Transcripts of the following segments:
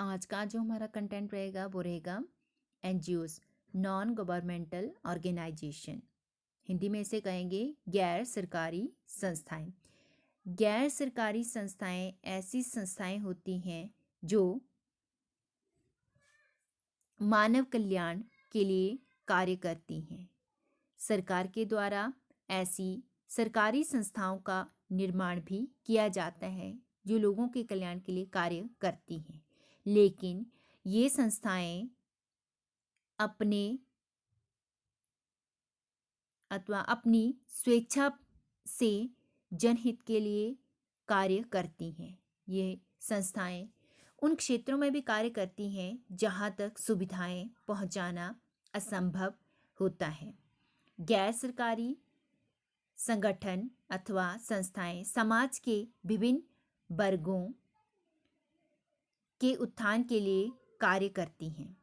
आज का जो हमारा कंटेंट रहेगा वो रहेगा NGOs, non governmental organisation. Hindi में इसे कहेंगे गैर सरकारी संस्थाएं। गैर सरकारी संस्थाएं ऐसी संस्थाएं होती हैं जो मानव कल्याण के लिए कार्य करती हैं। सरकार के द्वारा ऐसी सरकारी संस्थाओं का निर्माण भी किया जाता है जो लोगों के कल्याण के लिए कार्य करती हैं, लेकिन ये संस्थाएं अपने अथवा अपनी स्वेच्छा से जनहित के लिए कार्य करती हैं। ये संस्थाएं उन क्षेत्रों में भी कार्य करती हैं जहाँ तक सुविधाएं पहुँचाना असंभव होता है। गैर सरकारी संगठन अथवा संस्थाएं समाज के विभिन्न वर्गों के उत्थान के लिए कार्य करती हैं।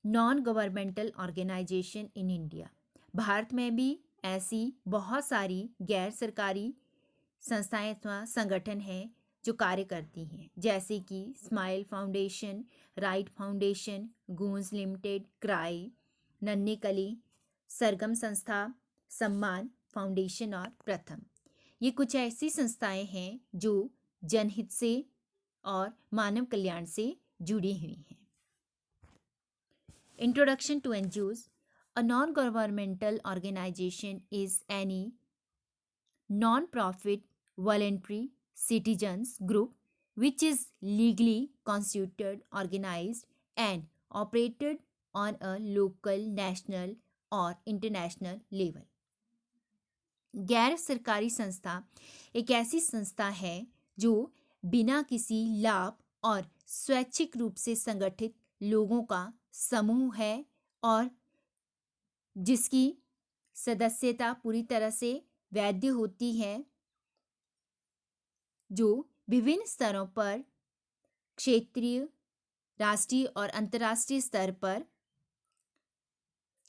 Non governmental organisation in India. Bharat में भी ऐसी बहुत सारी गैर सरकारी संस्थाएं अथवा संगठन हैं जो कार्य करती हैं, जैसे कि स्माइल फाउंडेशन, राइट फाउंडेशन, गूंज लिमिटेड, क्राई, नन्ही कली, सरगम संस्था, सम्मान फाउंडेशन और प्रथम। ये कुछ ऐसी संस्थाएं हैं जो जनहित से और मानव कल्याण से जुड़ी हुई हैं। Introduction to NGOs. A non-governmental organization is any non-profit voluntary citizens group which is legally constituted, organized and operated on a local, national or international level. गैर सरकारी संस्था एक ऐसी संस्था है जो बिना किसी लाभ और स्वैच्छिक रूप से संगठित लोगों का समूह है और जिसकी सदस्यता पूरी तरह से वैध होती है, जो विभिन्न स्तरों पर क्षेत्रीय, राष्ट्रीय और अंतर्राष्ट्रीय स्तर पर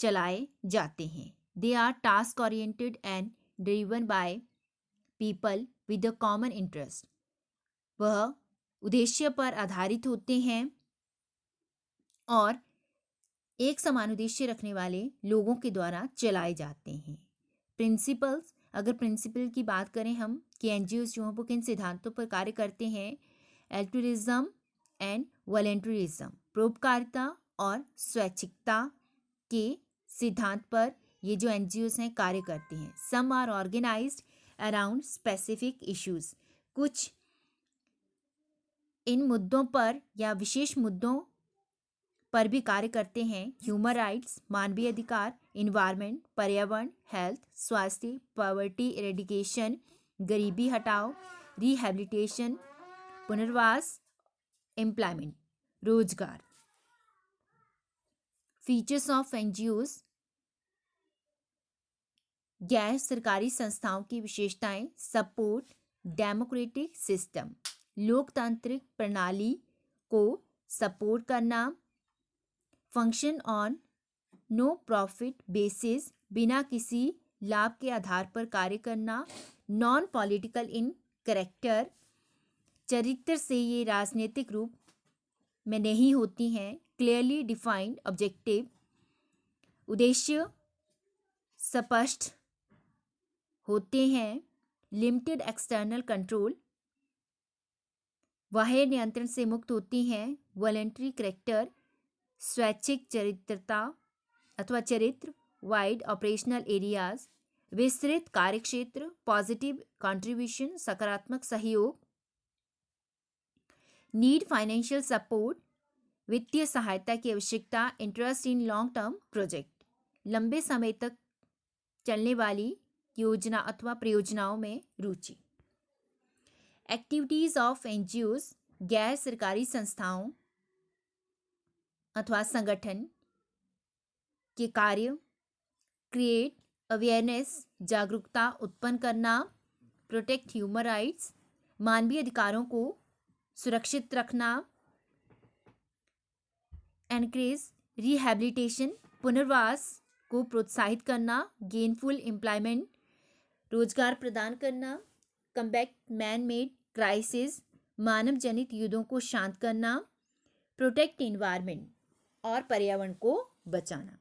चलाए जाते हैं। They are task oriented and driven by people with a common interest. वह उद्देश्य पर आधारित होते हैं और एक समान उद्देश्य रखने वाले लोगों के द्वारा चलाए जाते हैं। प्रिंसिपल्स, अगर प्रिंसिपल की बात करें हम कि एनजीओस जो हैं वो किन सिद्धांतों पर कार्य करते हैं, एल्ट्रुइज्म एंड वॉलंटरिज्म, परोपकारिता और स्वैच्छिकता के सिद्धांत पर ये जो एनजीओस हैं कार्य करते हैं। Some are organised around specific issues, कुछ इन मुद्दों पर या विशेष मुद्दों पर भी कार्य करते हैं। ह्यूमन राइट्स, मानवीय अधिकार, इन्वायरमेंट, पर्यावरण, हेल्थ, स्वास्थ्य, पॉवर्टी इरेडिकेशन, गरीबी हटाओ, रिहैबिलिटेशन, पुनर्वास, एम्प्लॉयमेंट, रोजगार। Features of NGOs. गैर सरकारी संस्थाओं की विशेषताएं: सपोर्ट डेमोक्रेटिक सिस्टम, लोकतांत्रिक प्रणाली को सपोर्ट करना, function on no profit basis, बिना किसी लाभ के आधार पर कार्य करना, नॉन पॉलिटिकल इन कैरेक्टर, चरित्र से ये राजनीतिक रूप में नहीं होती हैं, क्लियरली डिफाइंड ऑब्जेक्टिव, उद्देश्य स्पष्ट होते हैं, लिमिटेड एक्सटर्नल कंट्रोल, बाह्य नियंत्रण से मुक्त होती हैं, वॉलंटरी कैरेक्टर, स्वैच्छिक चरित्रता अथवा चरित्र, वाइड ऑपरेशनल एरियाज, विस्तृत कार्यक्षेत्र, पॉजिटिव कंट्रीब्यूशन, सकारात्मक सहयोग, नीड फाइनेंशियल सपोर्ट, वित्तीय सहायता की आवश्यकता, interest in long term project, लंबे समय तक चलने वाली योजना अथवा परियोजनाओं में रुचि। एक्टिविटीज ऑफ एनजीओस, गैर सरकारी संस्थाओं अथवा संगठन के कार्य: क्रिएट अवेयरनेस, जागरूकता उत्पन्न करना, प्रोटेक्ट ह्यूमन राइट्स, मानवीय अधिकारों को सुरक्षित रखना, एनकरेज रिहैबिलिटेशन, पुनर्वास को प्रोत्साहित करना, गेनफुल एम्प्लॉयमेंट, रोजगार प्रदान करना, कम्बैट मैन मेड क्राइसिस, मानव जनित युद्धों को शांत करना, प्रोटेक्ट इन्वायरमेंट और पर्यावरण को बचाना।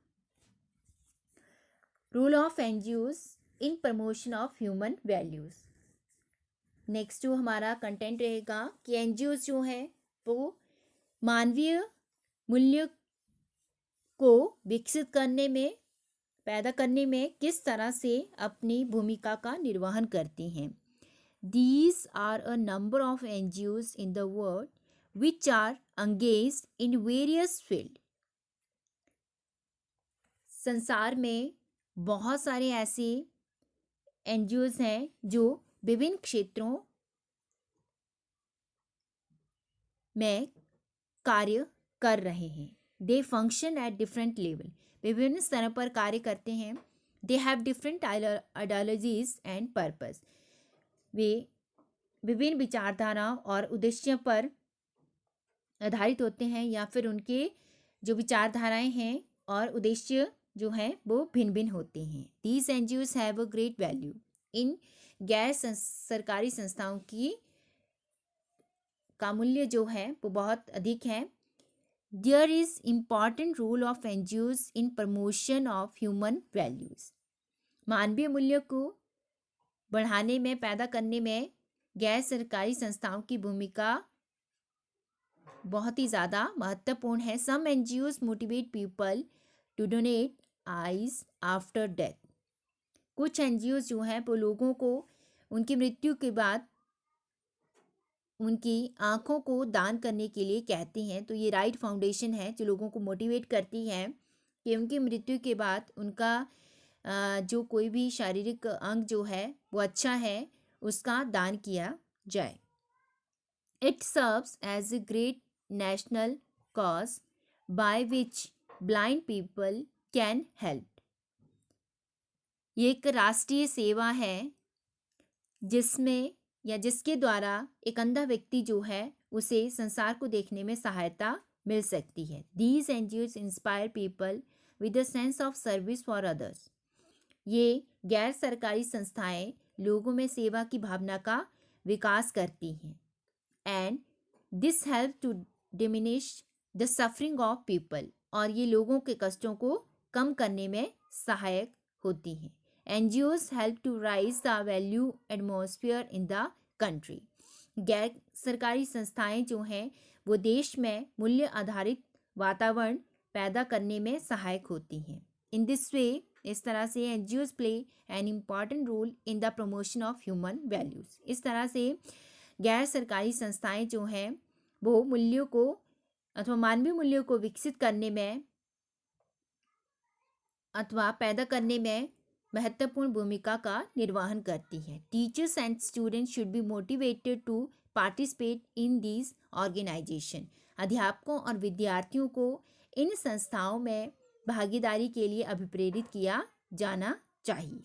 Role of NGOs in promotion of human values. Next जो हमारा कंटेंट रहेगा कि एनजीओज जो है वो मानवीय मूल्य को विकसित करने में, पैदा करने में किस तरह से अपनी भूमिका का निर्वहन करती हैं। These are a number of NGOs in the world which are engaged in various fields. संसार में बहुत सारे ऐसे NGOs हैं जो विभिन्न क्षेत्रों में कार्य कर रहे हैं। They function at different level. विभिन्न स्तरों पर कार्य करते हैं। They have different ideologies and purpose. वे विभिन्न विचारधारा और उद्देश्यों पर आधारित होते हैं, या फिर उनके जो विचारधाराएं हैं और उद्देश्य जो हैं वो भिन्न भिन्न होते हैं। These NGOs have a great value. इन गैर सरकारी संस्थाओं का मूल्य जो है वो बहुत अधिक है। There is important role of NGOs in promotion of human values. मानवीय मूल्य को बढ़ाने में, पैदा करने में गैर सरकारी संस्थाओं की भूमिका बहुत ही ज़्यादा महत्वपूर्ण है। Some NGOs motivate people to donate eyes after death. कुछ NGOs जो हैं वो लोगों को उनकी मृत्यु के बाद उनकी आँखों को दान करने के लिए कहती हैं। तो ये राइट फाउंडेशन है जो लोगों को मोटिवेट करती है कि उनकी मृत्यु के बाद उनका जो कोई भी शारीरिक अंग जो है वो अच्छा है उसका दान किया जाए। It serves as a great national cause by which blind people can help. ये एक राष्ट्रीय सेवा है जिसमें या जिसके द्वारा एक अंधा व्यक्ति जो है उसे संसार को देखने में सहायता मिल सकती है। These NGOs inspire people with a sense of service for others. ये गैर सरकारी संस्थाएं लोगों में सेवा की भावना का विकास करती हैं। And this helps to diminish the suffering of people. और ये लोगों के कष्टों को कम करने में सहायक होती हैं। NGOs help to raise the value atmosphere in the country. गैर सरकारी संस्थाएं जो हैं वो देश में मूल्य आधारित वातावरण पैदा करने में सहायक होती हैं। In this way, इस तरह से NGOs play an important role in the promotion of human values. इस तरह से गैर सरकारी संस्थाएं जो हैं वो मूल्यों को अथवा मानवीय मूल्यों को विकसित करने में अथवा पैदा करने में महत्वपूर्ण भूमिका का निर्वहन करती है। Teachers and students should be motivated to participate in these organisation. अध्यापकों और विद्यार्थियों को इन संस्थाओं में भागीदारी के लिए अभिप्रेरित किया जाना चाहिए।